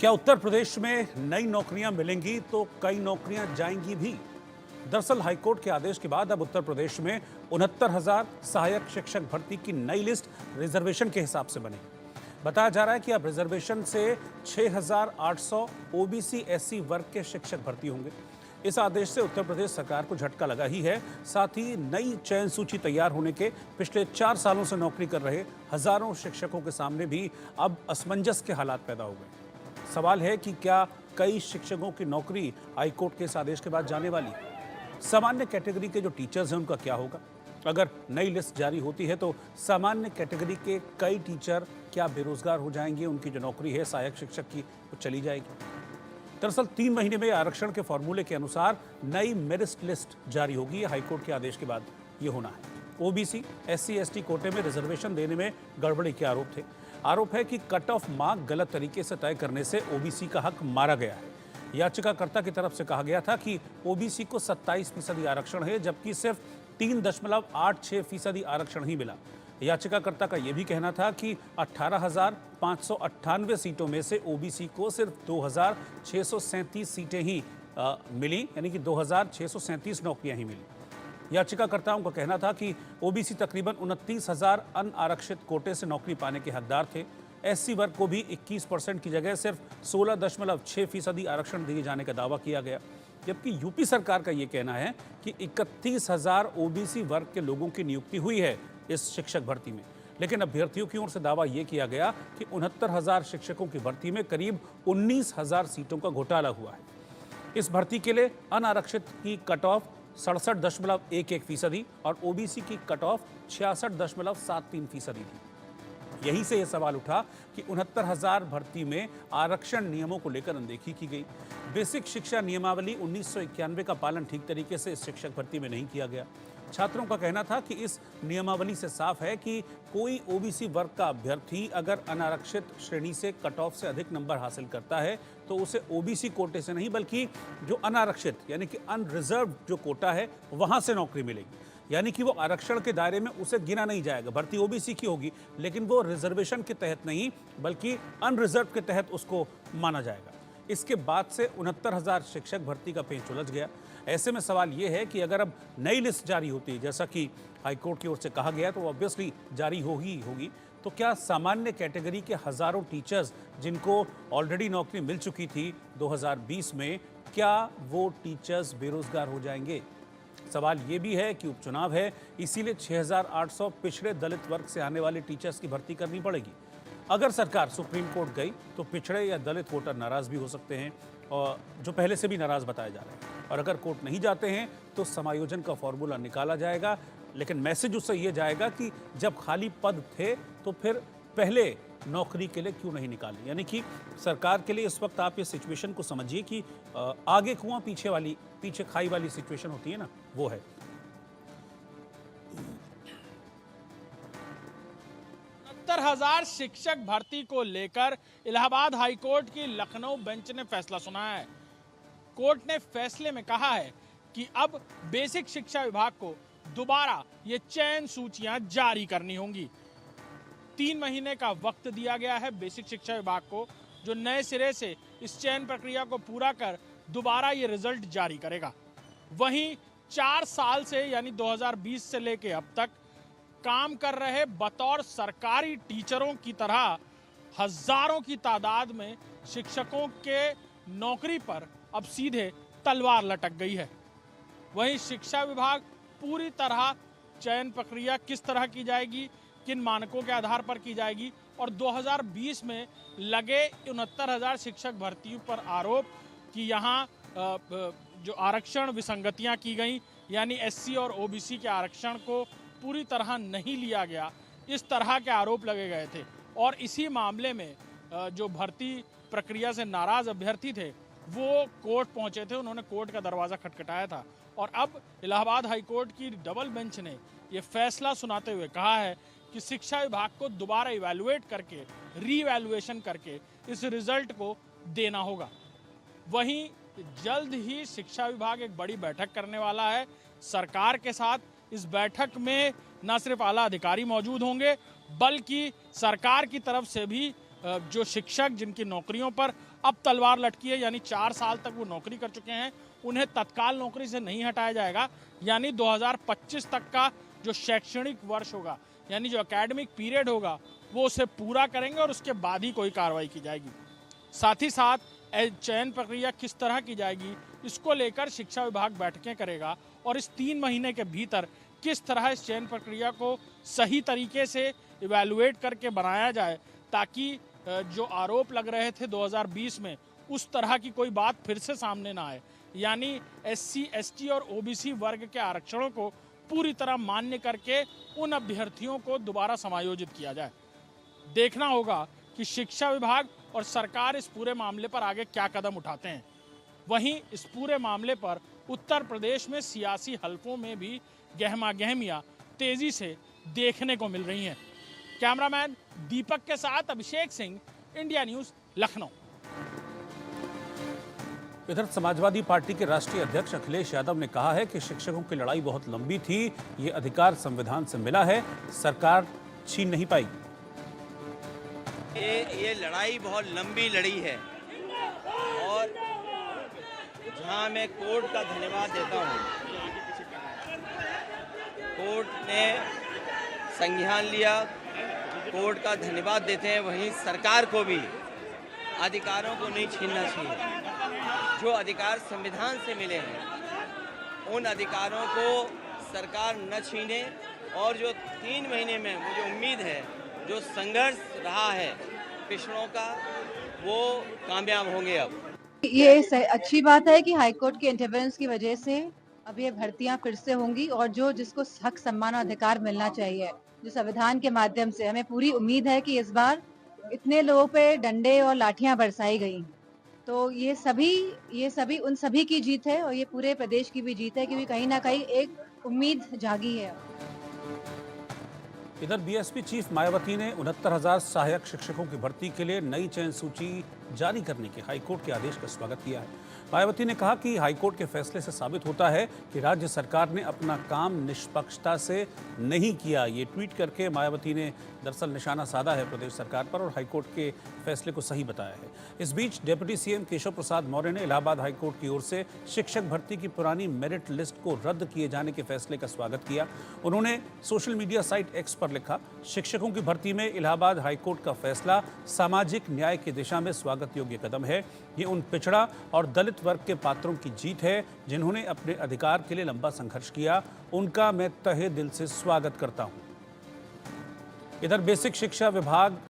क्या उत्तर प्रदेश में नई नौकरियां मिलेंगी तो कई नौकरियां जाएंगी भी। दरअसल हाईकोर्ट के आदेश के बाद अब उत्तर प्रदेश में 69,000 सहायक शिक्षक भर्ती की नई लिस्ट रिजर्वेशन के हिसाब से बनेगी। बताया जा रहा है कि अब रिजर्वेशन से 6,800 ओबीसी एससी वर्ग के शिक्षक भर्ती होंगे। इस आदेश से उत्तर प्रदेश सरकार को झटका लगा ही है, साथ ही नई चयन सूची तैयार होने के पिछले 4 सालों से नौकरी कर रहे हजारों शिक्षकों के सामने भी अब असमंजस के हालात पैदा हो गए। सवाल है कि क्या कई शिक्षकों की नौकरी हाईकोर्ट के इस आदेश के बाद जाने वाली? सामान्य कैटेगरी के जो टीचर्स हैं उनका क्या होगा? अगर नई लिस्ट जारी होती है तो सामान्य कैटेगरी के कई टीचर क्या बेरोजगार हो जाएंगे? उनकी जो नौकरी है सहायक शिक्षक की वो चली जाएगी। दरअसल 3 महीने में आरक्षण के फॉर्मूले के अनुसार नई मेरिट लिस्ट जारी होगी। हाईकोर्ट के आदेश के बाद ये होना है। ओबीसी एससी एसटी कोटे में रिजर्वेशन देने में गड़बड़ी के आरोप थे। आरोप है कि कट ऑफ मार्क गलत तरीके से तय करने से ओबीसी का हक मारा गया है। याचिकाकर्ता की तरफ से कहा गया था कि ओबीसी को 27% आरक्षण है, जबकि सिर्फ 3.86% आरक्षण ही मिला। याचिकाकर्ता का यह भी कहना था कि 18,598 सीटों में से ओबीसी को सिर्फ 2,637 सीटें ही मिली, यानी कि 2,637 नौकरियां ही मिली। याचिकाकर्ताओं का कहना था कि ओबीसी तकरीबन 29,000 अनारक्षित कोटे से नौकरी पाने के हकदार थे। एससी वर्ग को भी 21% की जगह सिर्फ 16.6% आरक्षण दिए जाने का दावा किया गया, जबकि यूपी सरकार का यह कहना है कि 31,000 ओबीसी वर्ग के लोगों की नियुक्ति हुई है इस शिक्षक भर्ती में। लेकिन अभ्यर्थियों की ओर से दावा यह किया गया कि 69,000 शिक्षकों की भर्ती में करीब 19,000 सीटों का घोटाला हुआ है। इस भर्ती के लिए अनारक्षित की कट ऑफ 67.11% और ओबीसी की कट ऑफ 66.73% थी। यहीं से यह सवाल उठा कि 69,000 भर्ती में आरक्षण नियमों को लेकर अनदेखी की गई। बेसिक शिक्षा नियमावली 1991 का पालन ठीक तरीके से इस शिक्षक भर्ती में नहीं किया गया। छात्रों का कहना था कि इस नियमावली से साफ है कि कोई ओबीसी वर्ग का अभ्यर्थी अगर अनारक्षित श्रेणी से कट ऑफ से अधिक नंबर हासिल करता है तो उसे ओबीसी कोटे से नहीं, बल्कि जो अनारक्षित यानी कि अनरिजर्व जो कोटा है वहां से नौकरी मिलेगी। यानी कि वो आरक्षण के दायरे में उसे गिना नहीं जाएगा। भर्ती ओबीसी की होगी, लेकिन वो रिजर्वेशन के तहत नहीं बल्कि अनरिजर्व के तहत उसको माना जाएगा। इसके बाद से 69,000 शिक्षक भर्ती का पेंच उलझ गया। ऐसे में सवाल ये है कि अगर अब नई लिस्ट जारी होती है, जैसा कि हाईकोर्ट की ओर से कहा गया, तो ऑब्वियसली जारी होगी, तो क्या सामान्य कैटेगरी के हजारों टीचर्स जिनको ऑलरेडी नौकरी मिल चुकी थी 2020 में, क्या वो टीचर्स बेरोजगार हो जाएंगे? सवाल ये भी है कि उपचुनाव है, इसीलिए 6,800 पिछड़े दलित वर्ग से आने वाले टीचर्स की भर्ती करनी पड़ेगी। अगर सरकार सुप्रीम कोर्ट गई तो पिछड़े या दलित वोटर नाराज भी हो सकते हैं, और जो पहले से भी नाराज बताए जा रहे हैं। और अगर कोर्ट नहीं जाते हैं तो समायोजन का फॉर्मूला निकाला जाएगा, लेकिन मैसेज उससे ये जाएगा कि जब खाली पद थे तो फिर पहले नौकरी के लिए क्यों नहीं निकाले। यानी कि सरकार के लिए इस वक्त आप ये सिचुएशन को समझिए कि आगे कुआं पीछे खाई वाली सिचुएशन होती है ना, वो है। 70,000 शिक्षक भर्ती को लेकर इलाहाबाद हाईकोर्ट की लखनऊ बेंच ने फैसला सुनाया है। कोर्ट ने फैसले में कहा है कि अब बेसिक शिक्षा विभाग को दोबारा ये चयन सूचियां जारी करनी होंगी। 3 महीने का वक्त दिया गया है बेसिक शिक्षा विभाग को, जो नए सिरे से इस चयन प्रक्रिया को पूरा कर दोबारा ये रिजल्ट जारी करेगा। वहीं 4 साल से यानी 2020 से लेके अब तक काम कर रहे बतौर सरकारी टीचरों की तरह हजारों की तादाद में शिक्षकों के नौकरी पर अब सीधे तलवार लटक गई है। वहीं शिक्षा विभाग पूरी तरह चयन प्रक्रिया किस तरह की जाएगी, किन मानकों के आधार पर की जाएगी, और 2020 में लगे 69,000 शिक्षक भर्तियों पर आरोप कि यहाँ जो आरक्षण विसंगतियाँ की गई, यानी एससी और ओबीसी के आरक्षण को पूरी तरह नहीं लिया गया, इस तरह के आरोप लगे गए थे। और इसी मामले में जो भर्ती प्रक्रिया से नाराज अभ्यर्थी थे वो कोर्ट पहुंचे थे, उन्होंने कोर्ट का दरवाज़ा खटखटाया था। और अब इलाहाबाद हाईकोर्ट की डबल बेंच ने ये फैसला सुनाते हुए कहा है कि शिक्षा विभाग को दोबारा इवैल्यूएट करके, रीवैल्यूएशन करके इस रिजल्ट को देना होगा। वहीं जल्द ही शिक्षा विभाग एक बड़ी बैठक करने वाला है सरकार के साथ। इस बैठक में न सिर्फ आला अधिकारी मौजूद होंगे, बल्कि सरकार की तरफ से भी जो शिक्षक जिनकी नौकरियों पर अब तलवार लटकी है, यानी 4 साल तक वो नौकरी कर चुके हैं, उन्हें तत्काल नौकरी से नहीं हटाया जाएगा। यानी 2025 तक का जो शैक्षणिक वर्ष होगा, यानी जो एकेडमिक पीरियड होगा, वो उसे पूरा करेंगे और उसके बाद ही कोई कार्रवाई की जाएगी। साथ ही साथ चयन प्रक्रिया किस तरह की जाएगी, इसको लेकर शिक्षा विभाग बैठकें करेगा और इस 3 महीने के भीतर किस तरह इस चयन प्रक्रिया को सही तरीके से इवैल्यूएट करके बनाया जाए, ताकि जो आरोप लग रहे थे 2020 में, उस तरह की कोई बात फिर से सामने ना आए। यानी SC, ST और OBC वर्ग के आरक्षणों को पूरी तरह मान्य करके उन अभ्यर्थियों को दोबारा समायोजित किया जाए। देखना होगा कि शिक्षा विभाग और सरकार इस पूरे मामले पर आगे क्या कदम उठाते हैं। वहीं इस पूरे मामले पर उत्तर प्रदेश में सियासी हलकों में भी गहमा गहमियां तेजी से देखने को मिल रही हैं। कैमरामैन दीपक के साथ अभिषेक सिंह, इंडिया न्यूज़, लखनऊ। इधर समाजवादी पार्टी के राष्ट्रीय अध्यक्ष अखिलेश यादव ने कहा है कि शिक्षकों की लड़ाई बहुत लंबी थी, ये अधिकार संविधान से मिला है, सरकार छीन नहीं पाई। ये लड़ाई बहुत लंबी लड़ी है और जहां मैं कोर्ट का धन्यवाद देता हूं, कोर्ट ने संज्ञान लिया, कोर्ट का धन्यवाद देते हैं, वहीं सरकार को भी अधिकारों को नहीं छीनना चाहिए। जो अधिकार संविधान से मिले हैं, उन अधिकारों को सरकार न छीने और जो 3 महीने में मुझे उम्मीद है जो संघर्ष रहा है पिछड़ों का, वो कामयाब होंगे। अब ये अच्छी बात है कि हाईकोर्ट के इंटरवेंस की वजह से अब ये भर्तियां फिर से होंगी और जो जिसको हक, सम्मान और अधिकार मिलना चाहिए, जो संविधान के माध्यम से, हमें पूरी उम्मीद है कि इस बार इतने लोगों पे डंडे और लाठियां बरसाई गई, तो ये सभी उन सभी की जीत है और ये पूरे प्रदेश की भी जीत है, क्योंकि कहीं ना कहीं एक उम्मीद जागी है। इधर बीएसपी चीफ मायावती ने 69,000 सहायक शिक्षकों की भर्ती के लिए नई चयन सूची जारी करने के हाईकोर्ट के आदेश का स्वागत किया है। मायावती ने कहा कि हाईकोर्ट के फैसले से साबित होता है कि राज्य सरकार ने अपना काम निष्पक्षता से नहीं किया। ये ट्वीट करके मायावती ने दरअसल निशाना साधा है प्रदेश सरकार पर और हाईकोर्ट के फैसले को सही बताया है। इस बीच डिप्टी सीएम केशव प्रसाद मौर्य ने इलाहाबाद हाईकोर्ट की ओर से शिक्षक भर्ती की पुरानी मेरिट लिस्ट को रद्द किए जाने के फैसले का स्वागत किया। उन्होंने सोशल मीडिया साइट एक्स पर लिखा, शिक्षकों की भर्ती में इलाहाबाद हाईकोर्ट का फैसला सामाजिक न्याय की दिशा में स्वागत योग्य कदम है। ये उन पिछड़ा और दलित वर्ग के पात्रों की जीत है जिन्होंने अपने अधिकार के लिए लंबा संघर्ष किया। उनका मैं तहे दिल से स्वागत करता हूं। इधर बेसिक शिक्षा विभाग